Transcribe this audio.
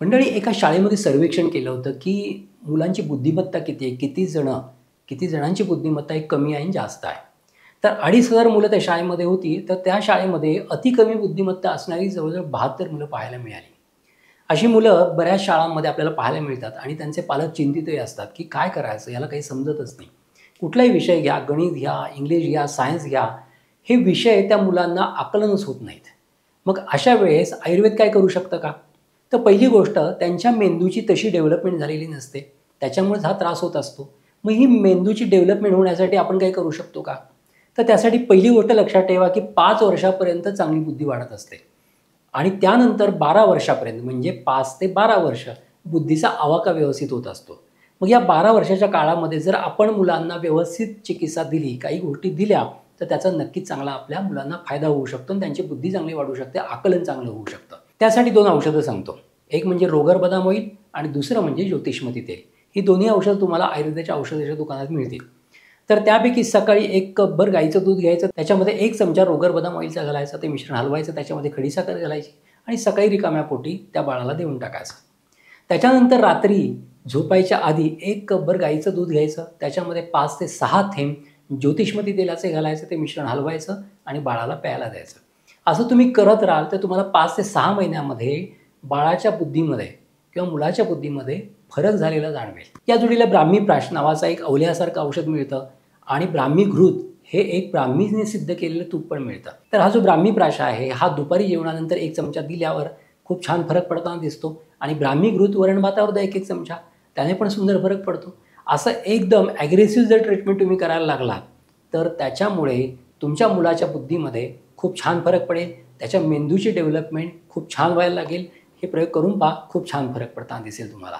मंडळी, एका शाळेमध्ये सर्वेक्षण केलं होतं, की मुलांची बुद्धिमत्ता किती आहे? किती जणांची बुद्धिमत्ता ही कमी आहे आणि जास्त आहे. तर 2,500 मुलं त्या शाळेमध्ये होती. तर त्या शाळेमध्ये अति कमी बुद्धिमत्ता असणारी जवळ-जवळ 72 मुलं पाहायला मिळाली. अशी मुलं बऱ्याच शाळांमध्ये आपल्याला पाहायला मिळतात आणि त्यांचे पालक चिंतितही असतात, की काय करायचं? याला काही समजतच नाही. कुठलाही विषय घ्या, गणित घ्या, इंग्लिश घ्या, सायन्स घ्या, हे विषय त्या मुलांना आकलनच होत नाहीत. मग अशा वेळेस आयुर्वेद काय करू शकतं का? तर पहिली गोष्ट, त्यांच्या मेंदूची तशी डेव्हलपमेंट झालेली नसते. त्याच्यामुळेच हा त्रास होत असतो. मग ही मेंदूची डेव्हलपमेंट होण्यासाठी आपण काही करू शकतो का? तर त्यासाठी पहिली गोष्ट लक्षात ठेवा, की 5 वर्षापर्यंत चांगली बुद्धी वाढत असते आणि त्यानंतर 12 वर्षापर्यंत म्हणजे 5 ते 12 वर्ष बुद्धीचा आवाका व्यवस्थित होत असतो. मग या 12 वर्षाच्या काळामध्ये जर आपण मुलांना व्यवस्थित चिकित्सा दिली, काही गोष्टी दिल्या, तर त्याचा नक्कीच चांगला आपल्या मुलांना फायदा होऊ शकतो आणि त्यांची बुद्धी चांगली वाढू शकते, आकलन चांगलं होऊ शकतं. त्यासाठी 2 औषधं सांगतो. एक म्हणजे रोगर बदाम ऑइल आणि दुसरं म्हणजे ज्योतिष्मती तेल. ही दोन्ही औषधं तुम्हाला आयुर्वेदाच्या औषधाच्या दुकानात मिळतील. तर त्यापैकी सकाळी 1 कपभर गाईचं दूध घ्यायचं, त्याच्यामध्ये 1 चमचा रोगर बदाम ऑइलचा घालायचा, ते मिश्रण हलवायचं, त्याच्यामध्ये खडीसाखर घालायची आणि सकाळी रिकाम्या पोटी त्या बाळाला देऊन टाकायचं. त्याच्यानंतर रात्री झोपायच्या आधी 1 कपभर गाईचं दूध घ्यायचं, त्याच्यामध्ये 5 ते 6 थेंब ज्योतिष्मती तेलाचे घालायचं, ते मिश्रण हलवायचं आणि बाळाला प्यायला द्यायचं. असं तुम्ही करत राहाल तर तुम्हाला 5 ते 6 महिन्यामध्ये बाळाच्या बुद्धीमध्ये किंवा मुलाच्या बुद्धीमध्ये फरक झालेला जाणवेल. या जोडीला ब्राह्मी प्राश नावाचं एक अवल्यासारखं औषध मिळतं आणि ब्राह्मी घृत हे एक ब्राह्मीने सिद्ध केलेलं तूप पण मिळतं. तर हा जो ब्राह्मी प्राश आहे, हा दुपारी जेवणानंतर 1 चमचा दिल्यावर खूप छान फरक पडताना दिसतो आणि ब्राह्मी घृत वरण भातावर द्या 1-1 चमचा, त्याने पण सुंदर फरक पडतो. असं एकदम ॲग्रेसिव्ह जर ट्रीटमेंट तुम्ही करायला लागलात, तर त्याच्यामुळे तुमच्या मुलाच्या बुद्धीमध्ये खूप छान फरक पडेल. त्याच्या मेंदूची डेव्हलपमेंट खूप छान व्हायला लागेल. हे प्रयोग करून पहा, खूप छान फरक पडताना दिसेल तुम्हाला.